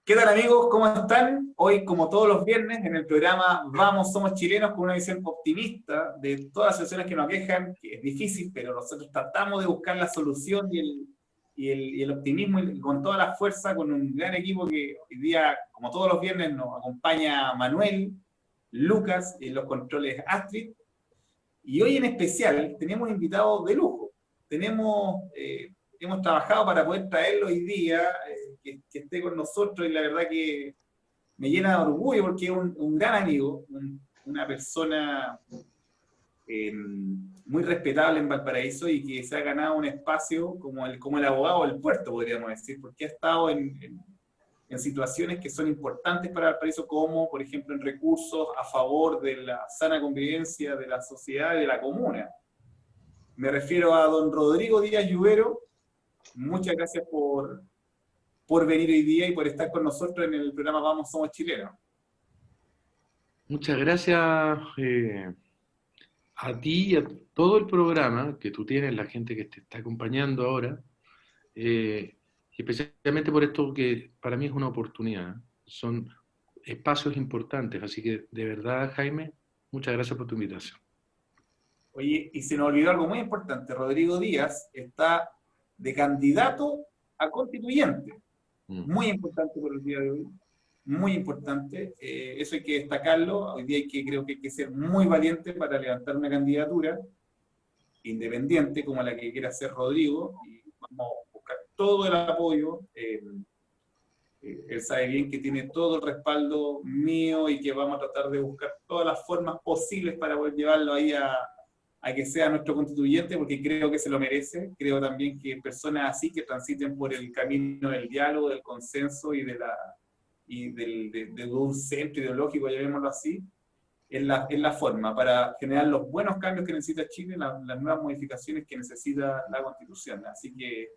¿Qué tal amigos? ¿Cómo están? Hoy, como todos los viernes, en el programa Vamos, Somos Chilenos, con una visión optimista de todas las situaciones que nos aquejan, que es difícil, pero nosotros tratamos de buscar la solución y el optimismo y con toda la fuerza, con un gran equipo que hoy día, como todos los viernes, nos acompaña Manuel, Lucas, y en los controles Astrid. Y hoy en especial tenemos un invitado de lujo. Hemos trabajado para poder traerlo hoy día, que esté con nosotros, y la verdad que me llena de orgullo porque es un gran amigo, una persona muy respetable en Valparaíso y que se ha ganado un espacio como el abogado del puerto, podríamos decir, porque ha estado en situaciones que son importantes para Valparaíso, como por ejemplo en recursos a favor de la sana convivencia de la sociedad y de la comuna. Me refiero a don Rodrigo Díaz Lluvero. Muchas gracias por venir hoy día y por estar con nosotros en el programa Vamos, Somos Chilenos. Muchas gracias a ti y a todo el programa que tú tienes, la gente que te está acompañando ahora, y especialmente por esto que para mí es una oportunidad. Son espacios importantes, así que de verdad, Jaime, muchas gracias por tu invitación. Oye, y se nos olvidó algo muy importante. Rodrigo Díaz está de candidato a constituyente. Muy importante por el día de hoy. Muy importante. Eso hay que destacarlo. Hoy día creo que hay que ser muy valiente para levantar una candidatura independiente como la que quiere hacer Rodrigo. Y vamos a buscar todo el apoyo. Él sabe bien que tiene todo el respaldo mío y que vamos a tratar de buscar todas las formas posibles para poder llevarlo ahí a que sea nuestro constituyente, porque creo que se lo merece. Creo también que personas así que transiten por el camino del diálogo, del consenso de un centro ideológico, llamémoslo así, es la forma para generar los buenos cambios que necesita Chile, las nuevas modificaciones que necesita la Constitución. Así que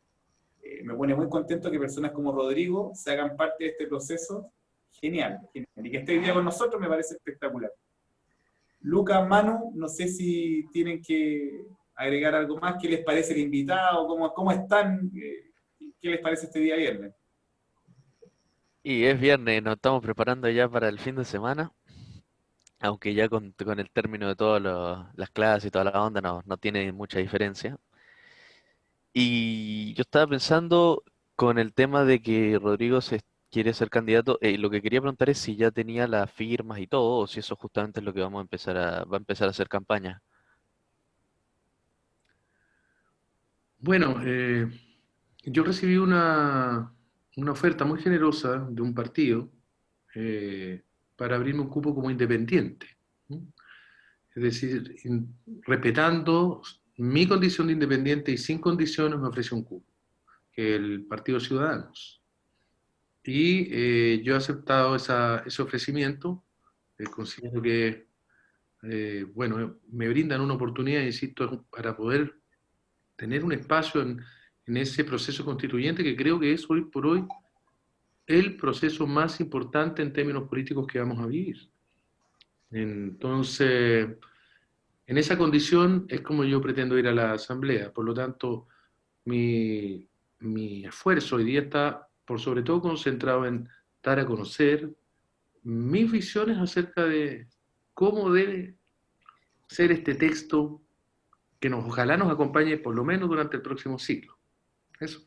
me pone muy contento que personas como Rodrigo se hagan parte de este proceso. Genial, genial. Y que esté hoy día con nosotros me parece espectacular. Lucas, Manu, no sé si tienen que agregar algo más. ¿Qué les parece el invitado? ¿Cómo están? ¿Qué les parece este día viernes? Y es viernes, nos estamos preparando ya para el fin de semana, aunque ya con el término de todas las clases y toda la onda no tiene mucha diferencia. Y yo estaba pensando con el tema de que Rodrigo quiere ser candidato, lo que quería preguntar es si ya tenía las firmas y todo, o si eso justamente es lo que va a empezar a hacer campaña. Bueno, yo recibí una oferta muy generosa de un partido eh, para abrirme un cupo como independiente, ¿no? Es decir, respetando mi condición de independiente y sin condiciones me ofreció un cupo, que el Partido Ciudadanos. Y yo he aceptado ese ofrecimiento. Considero que, bueno, me brindan una oportunidad, insisto, para poder tener un espacio en ese proceso constituyente que creo que es hoy por hoy el proceso más importante en términos políticos que vamos a vivir. Entonces, en esa condición es como yo pretendo ir a la Asamblea. Por lo tanto, mi, mi esfuerzo hoy día está por sobre todo concentrado en dar a conocer mis visiones acerca de cómo debe ser este texto que ojalá nos acompañe por lo menos durante el próximo ciclo. Eso.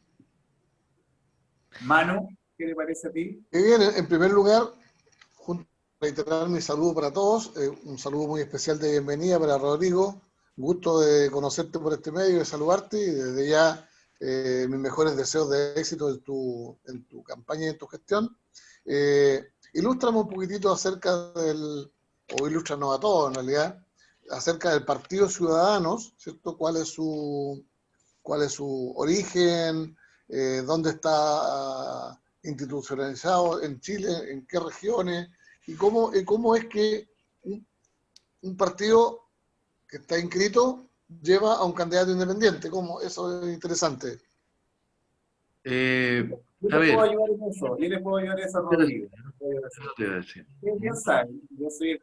Manu, ¿qué le parece a ti? Bien, en primer lugar, reiterar mi saludo para todos, un saludo muy especial de bienvenida para Rodrigo, gusto de conocerte por este medio, de saludarte y desde ya mis mejores deseos de éxito en tu campaña y en tu gestión. Ilústrame un poquitito acerca o ilústranos a todos en realidad, acerca del Partido Ciudadanos, ¿cierto? ¿Cuál es su origen? ¿Dónde está institucionalizado en Chile? ¿En qué regiones? ¿Y cómo es que un partido que está inscrito lleva a un candidato independiente? Eso es interesante. Yo A te puedo ver, ayudar en eso. Yo le puedo ayudar en eso, Rodrigo. eso te voy a decir. Bien saben, yo soy el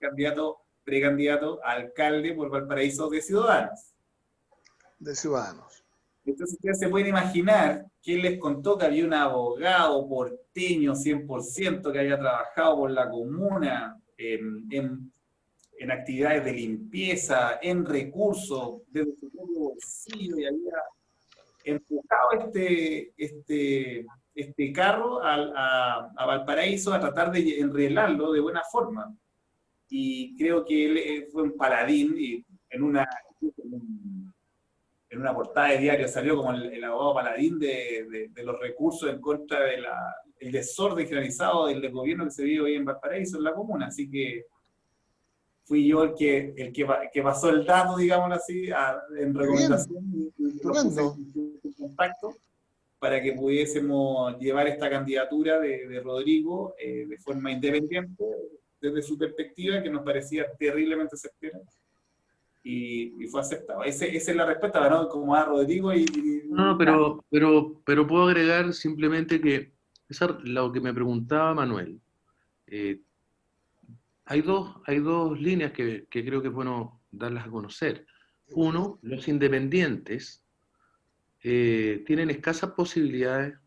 precandidato a alcalde por Valparaíso de Ciudadanos. De Ciudadanos. Entonces ustedes se pueden imaginar quién les contó que había un abogado porteño 100% que había trabajado por la comuna en actividades de limpieza, en recursos, desde su propio bolsillo, y había empujado este carro a Valparaíso a tratar de enredarlo de buena forma. Y creo que él fue un paladín y en una portada de diario salió como el abogado paladín de los recursos en contra del desorden generalizado del gobierno que se vive hoy en Valparaíso, en la comuna. Así que fui yo el que pasó el dato, digámoslo así, en recomendación y lo puse en contacto para que pudiésemos llevar esta candidatura de Rodrigo de forma independiente, desde su perspectiva, que nos parecía terriblemente certera. Y fue aceptado. Esa es la respuesta, ¿no? Como a Rodrigo No, pero puedo agregar simplemente que lo que me preguntaba Manuel. Hay dos líneas que creo que es bueno darlas a conocer. Uno, los independientes tienen escasas posibilidades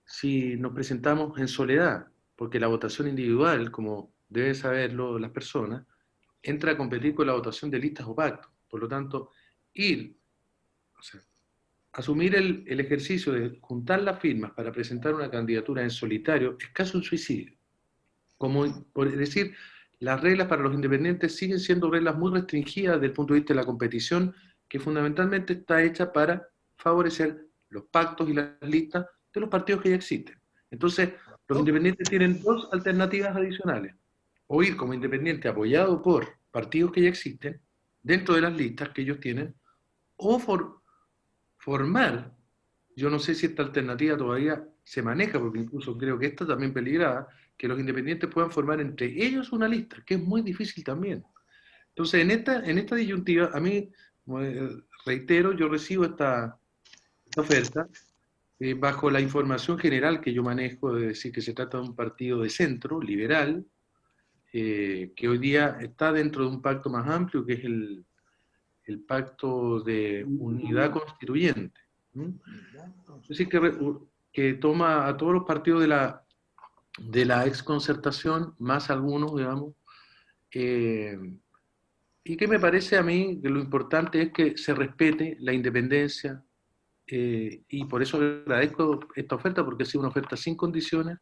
si nos presentamos en soledad, porque la votación individual, como deben saberlo las personas, entra a competir con la votación de listas o pactos. Por lo tanto, asumir el ejercicio de juntar las firmas para presentar una candidatura en solitario es casi un suicidio. Como por decir, las reglas para los independientes siguen siendo reglas muy restringidas desde el punto de vista de la competición, que fundamentalmente está hecha para favorecer los pactos y las listas de los partidos que ya existen. Entonces, los independientes tienen dos alternativas adicionales. O ir como independiente apoyado por partidos que ya existen, dentro de las listas que ellos tienen, o formar, yo no sé si esta alternativa todavía se maneja, porque incluso creo que esta también peligrada, que los independientes puedan formar entre ellos una lista, que es muy difícil también. Entonces, en esta disyuntiva, a mí, reitero, yo recibo esta oferta bajo la información general que yo manejo, de decir que se trata de un partido de centro, liberal, que hoy día está dentro de un pacto más amplio, que es el pacto de unidad constituyente. Es decir, que toma a todos los partidos de la exconcertación, más algunos, digamos, y que me parece a mí que lo importante es que se respete la independencia, y por eso agradezco esta oferta, porque ha sido una oferta sin condiciones,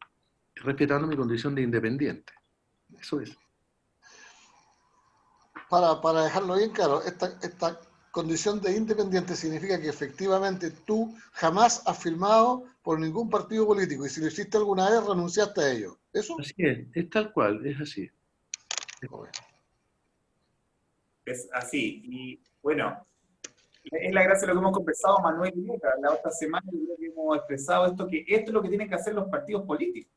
respetando mi condición de independiente. Eso es. Para dejarlo bien claro, esta condición de independiente significa que efectivamente tú jamás has firmado por ningún partido político, y si lo hiciste alguna vez renunciaste a ello. ¿Eso? Así es tal cual, es así. Es así. Y bueno, es la gracia de lo que hemos conversado Manuel y Luca. La otra semana creo que hemos expresado esto es lo que tienen que hacer los partidos políticos.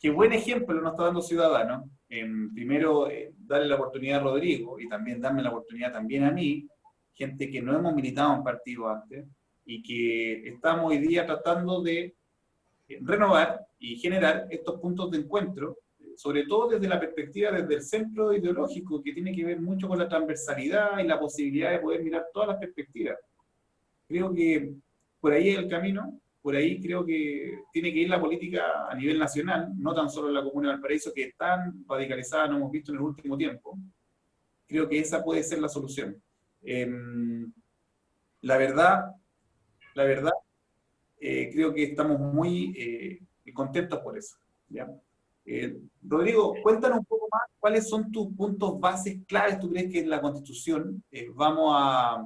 Qué buen ejemplo nos está dando Ciudadanos. Primero, darle la oportunidad a Rodrigo y también darme la oportunidad también a mí, gente que no hemos militado en partido antes y que estamos hoy día tratando de renovar y generar estos puntos de encuentro, sobre todo desde la perspectiva, desde el centro ideológico, que tiene que ver mucho con la transversalidad y la posibilidad de poder mirar todas las perspectivas. Creo que por ahí es el camino. Por ahí creo que tiene que ir la política a nivel nacional, no tan solo en la Comuna de Valparaíso, que es tan radicalizada, no hemos visto en el último tiempo. Creo que esa puede ser la solución. La verdad, creo que estamos muy contentos por eso. ¿Ya? Rodrigo, cuéntanos un poco más cuáles son tus puntos bases claves, tú crees que en la Constitución,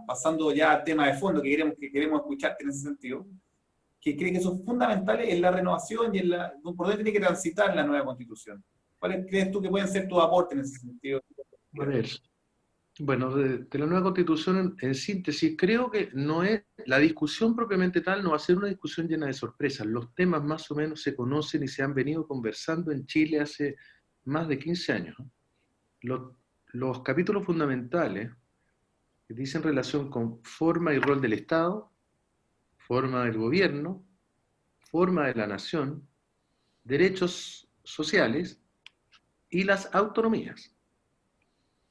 pasando ya al tema de fondo que queremos escucharte en ese sentido, que cree que son fundamentales en la renovación y por dónde tiene que transitar la nueva Constitución. ¿Cuáles crees tú que pueden ser tus aportes en ese sentido? A ver, bueno, de la nueva Constitución, en síntesis, creo que no es, la discusión propiamente tal no va a ser una discusión llena de sorpresas. Los temas más o menos se conocen y se han venido conversando en Chile hace más de 15 años. Los capítulos fundamentales que dicen relación con forma y rol del Estado, forma del gobierno, forma de la nación, derechos sociales y las autonomías.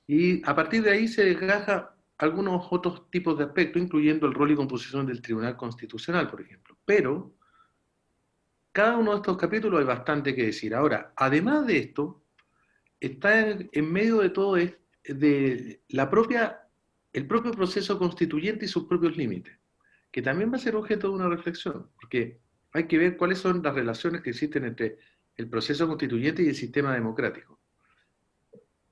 Y a partir de ahí se desgaja algunos otros tipos de aspectos, incluyendo el rol y composición del Tribunal Constitucional, por ejemplo. Pero cada uno de estos capítulos hay bastante que decir. Ahora, además de esto, está en medio de todo de el propio proceso constituyente y sus propios límites, que también va a ser objeto de una reflexión, porque hay que ver cuáles son las relaciones que existen entre el proceso constituyente y el sistema democrático.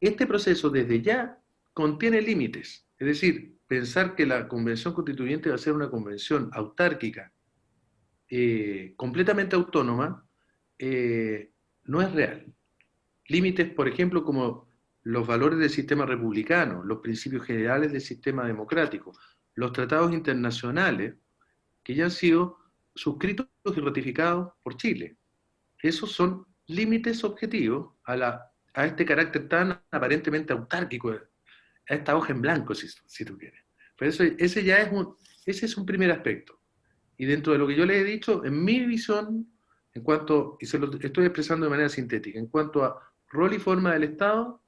Este proceso desde ya contiene límites, es decir, pensar que la convención constituyente va a ser una convención autárquica, completamente autónoma, no es real. Límites, por ejemplo, como los valores del sistema republicano, los principios generales del sistema democrático, los tratados internacionales que ya han sido suscritos y ratificados por Chile. Esos son límites objetivos a este carácter tan aparentemente autárquico, a esta hoja en blanco, si tú quieres. Pero ese es un primer aspecto. Y dentro de lo que yo les he dicho, en mi visión, y se lo estoy expresando de manera sintética, en cuanto a rol y forma del Estado,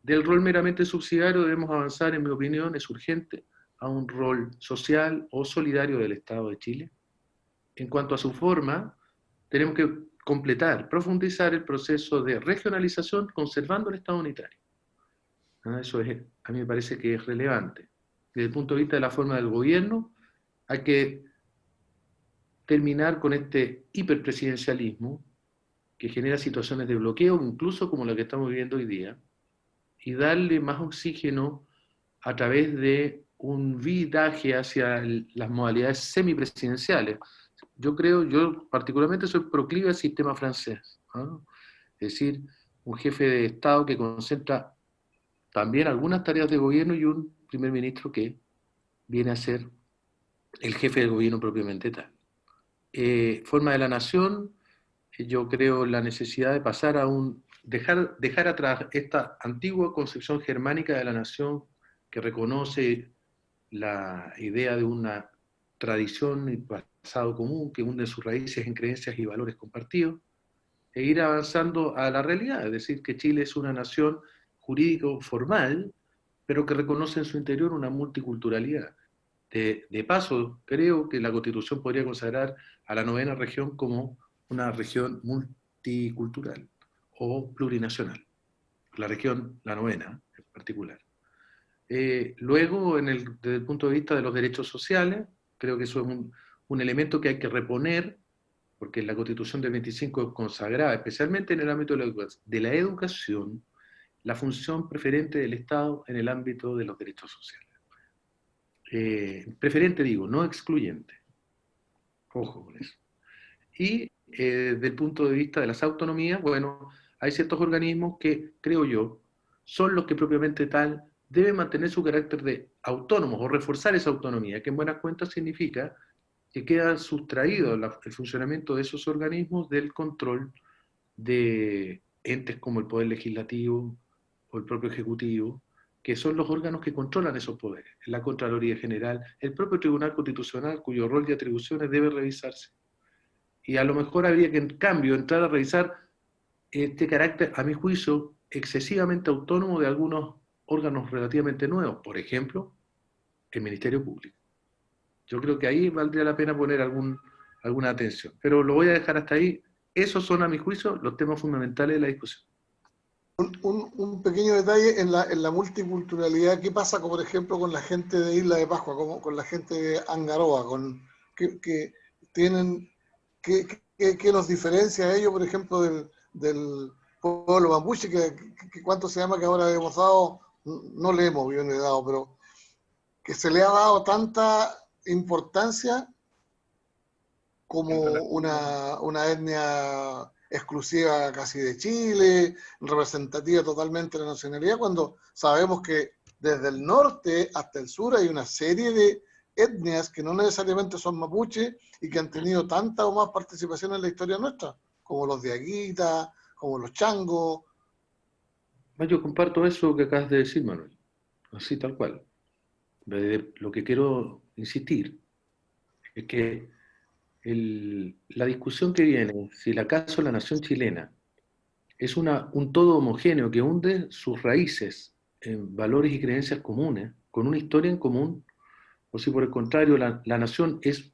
del rol meramente subsidiario debemos avanzar, en mi opinión, es urgente, a un rol social o solidario del Estado de Chile. En cuanto a su forma, tenemos que completar, profundizar el proceso de regionalización conservando el Estado unitario. Eso a mí me parece que es relevante. Desde el punto de vista de la forma del gobierno, hay que terminar con este hiperpresidencialismo que genera situaciones de bloqueo, incluso como la que estamos viviendo hoy día, y darle más oxígeno a través de un viraje hacia las modalidades semipresidenciales. Yo particularmente soy proclive al sistema francés, ¿no? Es decir, un jefe de Estado que concentra también algunas tareas de gobierno y un primer ministro que viene a ser el jefe del gobierno propiamente tal. Forma de la nación, yo creo la necesidad de pasar a dejar atrás esta antigua concepción germánica de la nación que reconoce la idea de una tradición y pasado común que hunde sus raíces en creencias y valores compartidos, e ir avanzando a la realidad, es decir, que Chile es una nación jurídico formal, pero que reconoce en su interior una multiculturalidad. De paso, creo que la Constitución podría consagrar a la 9ª región como una región multicultural o plurinacional. La 9ª en particular. Luego, desde el punto de vista de los derechos sociales, creo que eso es un elemento que hay que reponer, porque la Constitución del 25 consagraba, especialmente en el ámbito de la educación, la función preferente del Estado en el ámbito de los derechos sociales. Preferente digo, no excluyente. Ojo con eso. Y desde el punto de vista de las autonomías, bueno, hay ciertos organismos que, creo yo, son los que propiamente tal deben mantener su carácter de autónomos o reforzar esa autonomía, que en buenas cuentas significa que queda sustraído el funcionamiento de esos organismos del control de entes como el Poder Legislativo o el propio Ejecutivo, que son los órganos que controlan esos poderes. La Contraloría General, el propio Tribunal Constitucional, cuyo rol y atribuciones debe revisarse. Y a lo mejor habría que, en cambio, entrar a revisar este carácter, a mi juicio, excesivamente autónomo de algunos órganos relativamente nuevos. Por ejemplo, el Ministerio Público. Yo creo que ahí valdría la pena poner alguna atención. Pero lo voy a dejar hasta ahí. Esos son, a mi juicio, los temas fundamentales de la discusión. Un pequeño detalle en la multiculturalidad. ¿Qué pasa, por ejemplo, con la gente de Isla de Pascua, con la gente de Angaroa, que tienen, que los diferencia a ellos, por ejemplo, del pueblo Mapuche, que cuánto se llama, que ahora hemos dado, no le hemos bien dado, pero que se le ha dado tanta importancia como una etnia exclusiva casi de Chile, representativa totalmente de la nacionalidad, cuando sabemos que desde el norte hasta el sur hay una serie de etnias que no necesariamente son mapuche y que han tenido tanta o más participación en la historia nuestra, como los de Aguita, como los changos. Yo comparto eso que acabas de decir, Manuel, así tal cual. Lo que quiero insistir es que la discusión que viene, si acaso la nación chilena es un todo homogéneo que hunde sus raíces en valores y creencias comunes, con una historia en común, o si por el contrario la nación es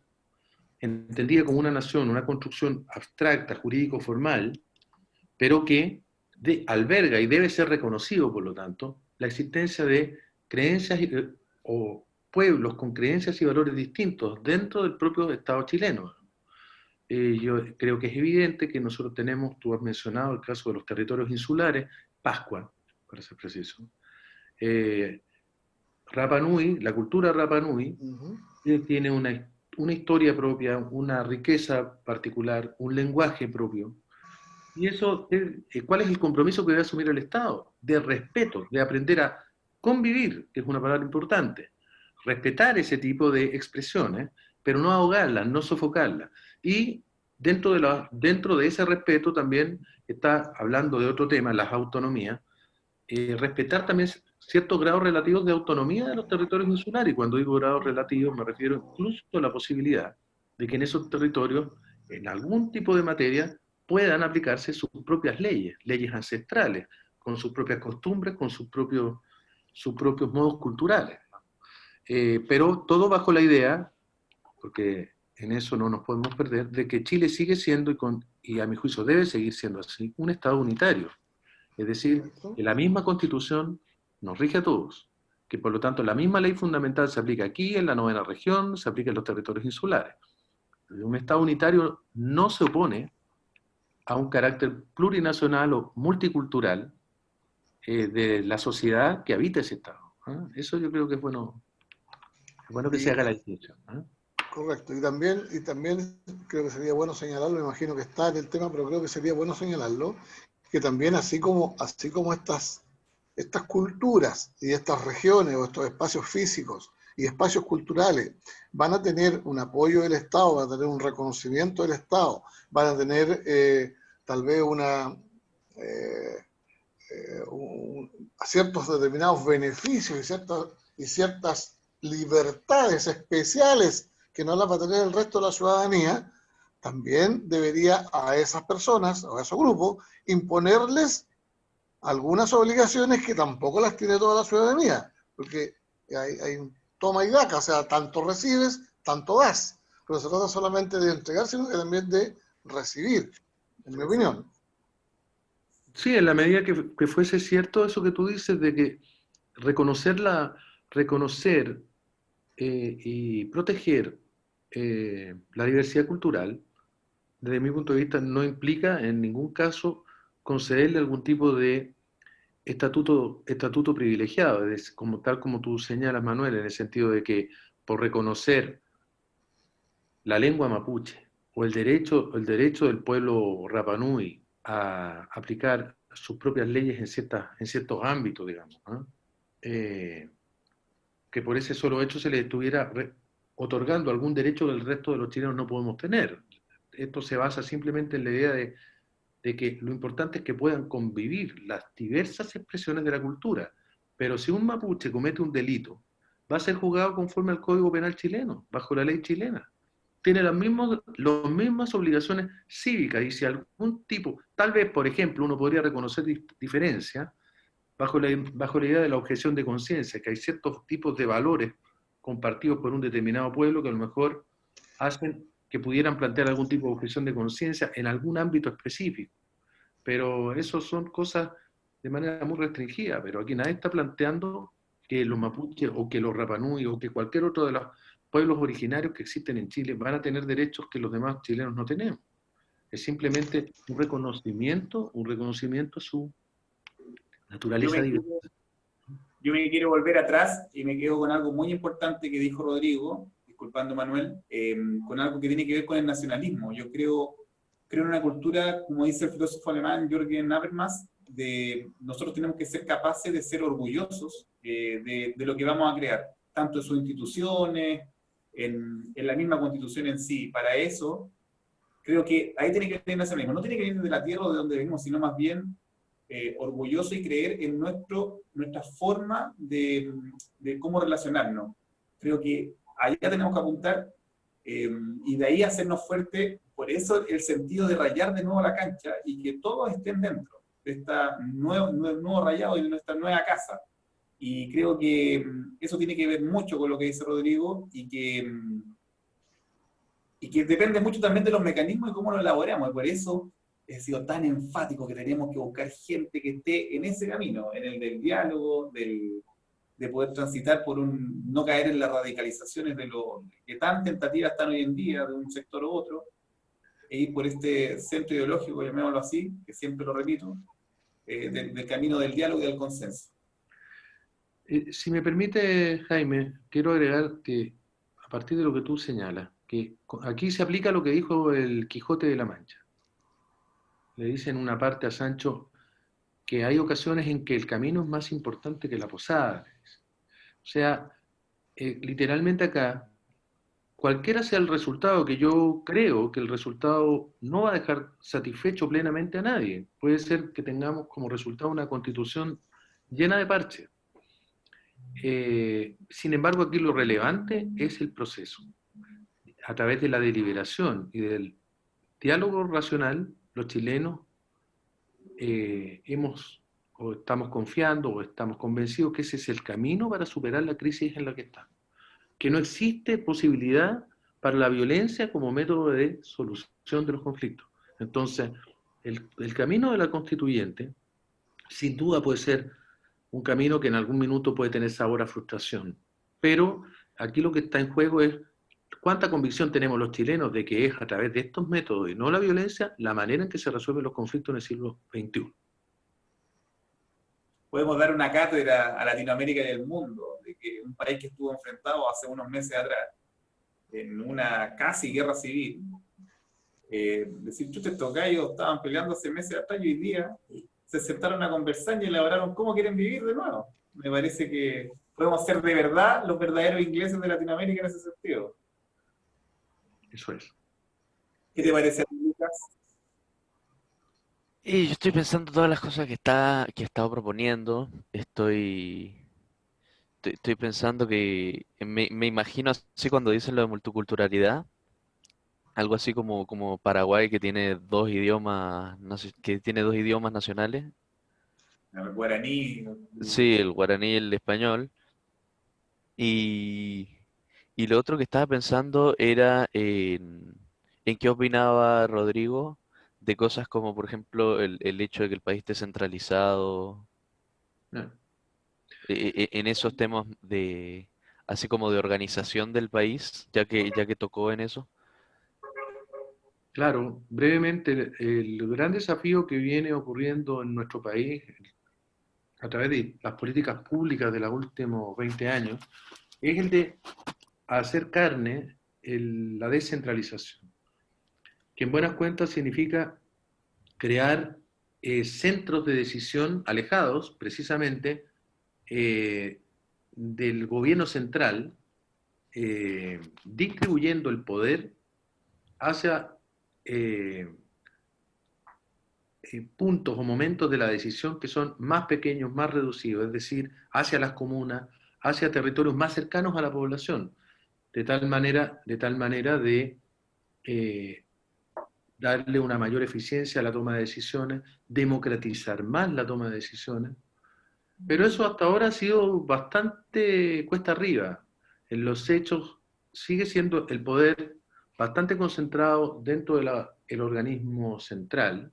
entendida como una nación, una construcción abstracta, jurídico-formal, pero que alberga y debe ser reconocido, por lo tanto, la existencia de creencias o pueblos con creencias y valores distintos dentro del propio Estado chileno. Yo creo que es evidente que nosotros tenemos, tú has mencionado el caso de los territorios insulares, Pascua, para ser preciso. Rapa Nui, la cultura Rapa Nui, tiene una historia propia, una riqueza particular, un lenguaje propio. Y eso, ¿cuál es el compromiso que debe asumir el Estado? De respeto, de aprender a convivir, que es una palabra importante. Respetar ese tipo de expresiones, pero no ahogarlas, no sofocarlas. Y dentro de ese respeto también está, hablando de otro tema, las autonomías, respetar también ciertos grados relativos de autonomía de los territorios insulares. Y cuando digo grados relativos me refiero incluso a la posibilidad de que en esos territorios, en algún tipo de materia, puedan aplicarse sus propias leyes, leyes ancestrales, con sus propias costumbres, con sus propios modos culturales. Pero todo bajo la idea, porque en eso no nos podemos perder, de que Chile sigue siendo, y a mi juicio debe seguir siendo así, un Estado unitario. Es decir, que la misma Constitución nos rige a todos, que por lo tanto la misma ley fundamental se aplica aquí, en la 9ª región, se aplica en los territorios insulares. Un Estado unitario no se opone a un carácter plurinacional o multicultural de la sociedad que habita ese Estado. Eso yo creo que es bueno que se haga la distinción. Correcto, y también creo que sería bueno señalarlo, me imagino que está en el tema, pero creo que sería bueno señalarlo, que también así como estas culturas y estas regiones o estos espacios físicos y espacios culturales van a tener un apoyo del Estado, van a tener un reconocimiento del Estado, van a tener tal vez ciertos determinados beneficios y ciertas libertades especiales que no las va a tener el resto de la ciudadanía, también debería a esas personas o a esos grupos imponerles algunas obligaciones que tampoco las tiene toda la ciudadanía, porque hay un toma y daca, o sea, tanto recibes, tanto das, pero se trata solamente de entregar, sino que también de recibir, en mi opinión. Sí, en la medida que fuese cierto eso que tú dices, de que reconocer y proteger la diversidad cultural, desde mi punto de vista, no implica en ningún caso concederle algún tipo de estatuto privilegiado, tal como tú señalas, Manuel, en el sentido de que por reconocer la lengua mapuche o el derecho del pueblo Rapa Nui a aplicar sus propias leyes en ciertos ámbitos, digamos, que por ese solo hecho se les estuviera otorgando algún derecho que el resto de los chilenos no podemos tener. Esto se basa simplemente en la idea de que lo importante es que puedan convivir las diversas expresiones de la cultura. Pero si un mapuche comete un delito, va a ser juzgado conforme al Código Penal chileno, bajo la ley chilena. Tiene las mismas obligaciones cívicas, y si algún tipo, tal vez, por ejemplo, uno podría reconocer diferencias bajo la idea de la objeción de conciencia, que hay ciertos tipos de valores compartidos por un determinado pueblo que a lo mejor hacen que pudieran plantear algún tipo de objeción de conciencia en algún ámbito específico. Pero eso son cosas de manera muy restringida, pero aquí nadie está planteando que los mapuches o que los Rapa Nui o que cualquier otro de los pueblos originarios que existen en Chile van a tener derechos que los demás chilenos no tenemos. Es simplemente un reconocimiento a su naturaleza diversa. Yo me quiero volver atrás y me quedo con algo muy importante que dijo Rodrigo, disculpando Manuel, con algo que tiene que ver con el nacionalismo. Yo creo en una cultura, como dice el filósofo alemán Jürgen Habermas, nosotros tenemos que ser capaces de ser orgullosos de lo que vamos a crear, tanto en sus instituciones, en la misma constitución en sí. Para eso, creo que ahí tiene que venir el nacionalismo. No tiene que venir de la tierra o de donde venimos, sino más bien orgulloso y creer en nuestra forma de cómo relacionarnos. Creo que allá tenemos que apuntar y de ahí hacernos fuertes. Por eso el sentido de rayar de nuevo la cancha y que todos estén dentro de este nuevo rayado y de nuestra nueva casa. Y creo que eso tiene que ver mucho con lo que dice Rodrigo y que depende mucho también de los mecanismos y cómo lo elaboramos. Y por eso he sido tan enfático que tenemos que buscar gente que esté en ese camino, en el del diálogo, de poder transitar por no caer en las radicalizaciones de lo que tan tentativas están hoy en día de un sector u otro, e ir por este centro ideológico, llamémoslo así, que siempre lo repito, del camino del diálogo y del consenso. Si me permite, Jaime, quiero agregar que, a partir de lo que tú señalas, que aquí se aplica lo que dijo el Quijote de la Mancha. Le dice en una parte a Sancho que hay ocasiones en que el camino es más importante que la posada. O sea, literalmente acá, cualquiera sea el resultado, que yo creo que el resultado no va a dejar satisfecho plenamente a nadie. Puede ser que tengamos como resultado una constitución llena de parches. Sin embargo, aquí lo relevante es el proceso. A través de la deliberación y del diálogo racional, los chilenos o estamos confiando o estamos convencidos que ese es el camino para superar la crisis en la que estamos. Que no existe posibilidad para la violencia como método de solución de los conflictos. Entonces, el camino de la constituyente, sin duda puede ser un camino que en algún minuto puede tener sabor a frustración. Pero aquí lo que está en juego es cuánta convicción tenemos los chilenos de que es a través de estos métodos y no la violencia la manera en que se resuelven los conflictos en el siglo XXI. Podemos dar una cátedra a Latinoamérica y al mundo de que un país que estuvo enfrentado hace unos meses atrás en una casi guerra civil, decir, estos gallos estaban peleando hace meses atrás y hoy día se sentaron a conversar y elaboraron cómo quieren vivir de nuevo. Me parece que podemos ser de verdad los verdaderos ingleses de Latinoamérica en ese sentido. Eso es. ¿Qué te parece, Lucas? Y yo estoy pensando todas las cosas que he estado proponiendo. Estoy pensando que me imagino así cuando dicen lo de multiculturalidad, algo así como Paraguay que tiene dos idiomas, que tiene dos idiomas nacionales. El guaraní. Sí, el guaraní y el español. Y, y lo otro que estaba pensando era en qué opinaba Rodrigo de cosas como, por ejemplo, el hecho de que el país esté centralizado, Ah, en esos temas así como de organización del país, ya que tocó en eso. claro, brevemente, el gran desafío que viene ocurriendo en nuestro país a través de las políticas públicas de los últimos 20 años es el de hacer carne la descentralización, que en buenas cuentas significa crear centros de decisión alejados precisamente del gobierno central, distribuyendo el poder hacia puntos o momentos de la decisión que son más pequeños, más reducidos, es decir, hacia las comunas, hacia territorios más cercanos a la población, de tal manera de darle una mayor eficiencia a la toma de decisiones, democratizar más la toma de decisiones. Pero eso hasta ahora ha sido bastante cuesta arriba. En los hechos sigue siendo el poder bastante concentrado dentro del organismo central,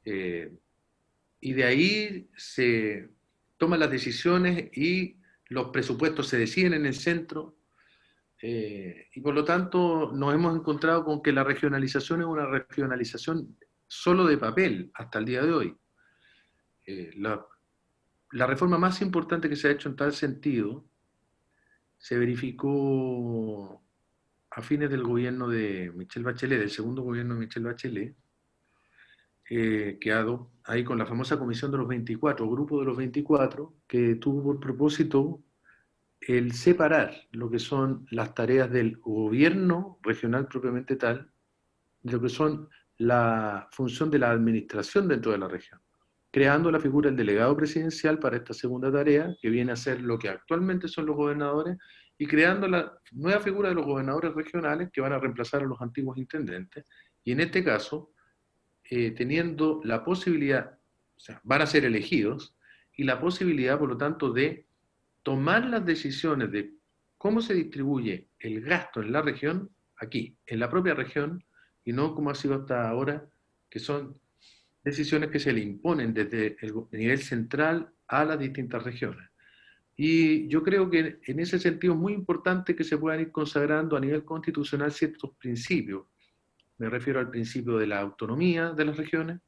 y de ahí se toman las decisiones y los presupuestos se deciden en el centro, y por lo tanto nos hemos encontrado con que la regionalización es una regionalización solo de papel hasta el día de hoy. La reforma más importante que se ha hecho en tal sentido se verificó a fines del gobierno de Michelle Bachelet, del segundo gobierno de Michelle Bachelet, quedado ahí con la famosa Comisión de los 24, Grupo de los 24, que tuvo por propósito el separar lo que son las tareas del gobierno regional propiamente tal, de lo que son la función de la administración dentro de la región, creando la figura del delegado presidencial para esta segunda tarea, que viene a ser lo que actualmente son los gobernadores, y creando la nueva figura de los gobernadores regionales que van a reemplazar a los antiguos intendentes, y en este caso, teniendo la posibilidad, o sea, van a ser elegidos, y la posibilidad, por lo tanto, de tomar las decisiones de cómo se distribuye el gasto en la región, aquí, en la propia región, y no como ha sido hasta ahora, que son decisiones que se le imponen desde el nivel central a las distintas regiones. Y yo creo que en ese sentido es muy importante que se puedan ir consagrando a nivel constitucional ciertos principios. Me refiero al principio de la autonomía de las regiones.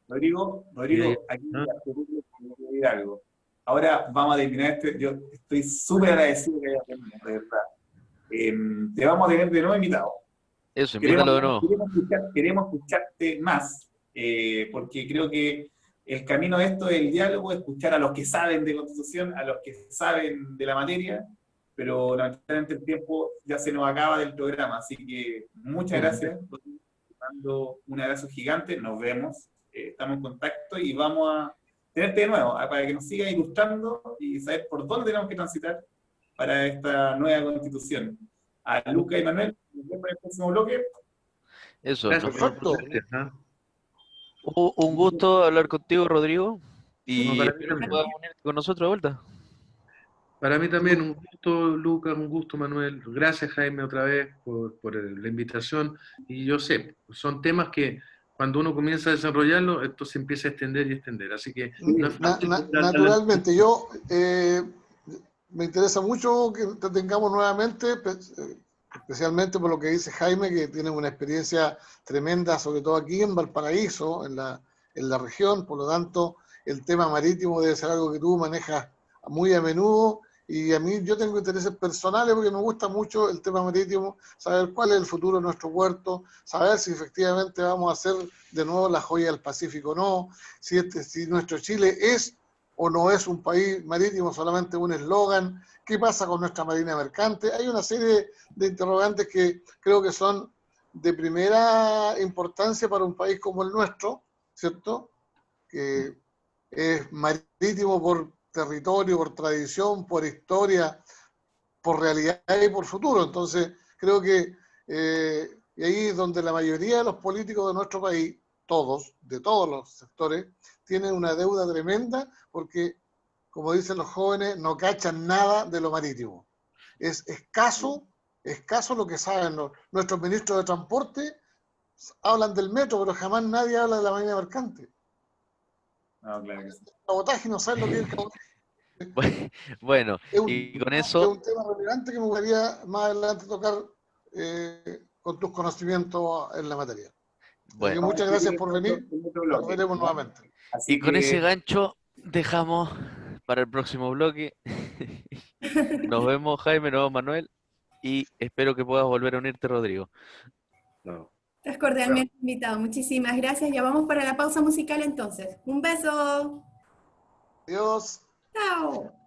Rodrigo, Y aquí te voy a algo. Ahora vamos a terminar esto. Yo estoy súper agradecido que hayas venido, de verdad. Te vamos a tener de nuevo invitado. Eso, invítalo de nuevo. Queremos escucharte más, porque creo que el camino de esto es el diálogo, escuchar a los que saben de Constitución, a los que saben de la materia, pero lamentablemente el tiempo ya se nos acaba del programa, así que muchas gracias. Te mando un abrazo gigante, nos vemos, estamos en contacto y vamos a tenerte de nuevo para que nos sigas ilustrando y saber por dónde tenemos que transitar para esta nueva Constitución. A Luca y Manuel, nos vemos en el próximo bloque. Eso, gracias, Perfecto. Un gusto hablar contigo, Rodrigo, y para mí espero que también. puedas unirte con nosotros de vuelta. Para mí también un gusto, Lucas, un gusto, Manuel. Gracias, Jaime, otra vez por la invitación. Y yo sé, son temas que cuando uno comienza a desarrollarlo, esto se empieza a extender y extender. Así que no es fácil. Naturalmente, yo me interesa mucho que te tengamos nuevamente, especialmente por lo que dice Jaime, que tiene una experiencia tremenda, sobre todo aquí en Valparaíso, en la región. Por lo tanto, el tema marítimo debe ser algo que tú manejas muy a menudo. Y a mí yo tengo intereses personales porque me gusta mucho el tema marítimo, saber cuál es el futuro de nuestro puerto, saber si efectivamente vamos a hacer de nuevo la joya del Pacífico o no, si nuestro Chile es o no es un país marítimo, solamente un eslogan, qué pasa con nuestra marina mercante. Hay una serie de interrogantes que creo que son de primera importancia para un país como el nuestro, ¿cierto? Que es marítimo por territorio, por tradición, por historia, por realidad y por futuro. Entonces, creo que y ahí es donde la mayoría de los políticos de nuestro país, todos, de todos los sectores, tienen una deuda tremenda porque, como dicen los jóvenes, no cachan nada de lo marítimo. Es escaso lo que saben. Nuestros ministros de transporte hablan del metro, pero jamás nadie habla de la marina mercante. No, claro que sí. Cabotaje, no saben lo que es el cabotaje. Bueno, y con eso... Es un tema relevante que me gustaría más adelante tocar con tus conocimientos en la materia. Bueno, muchas gracias por venir. Nos veremos nuevamente. Así y con ese gancho dejamos para el próximo bloque. Nos vemos, Jaime, nos vemos, Manuel, y espero que puedas volver a unirte, Rodrigo. No. Estás cordialmente invitado. Muchísimas gracias. Ya vamos para la pausa musical entonces. Un beso. Adiós. Chao.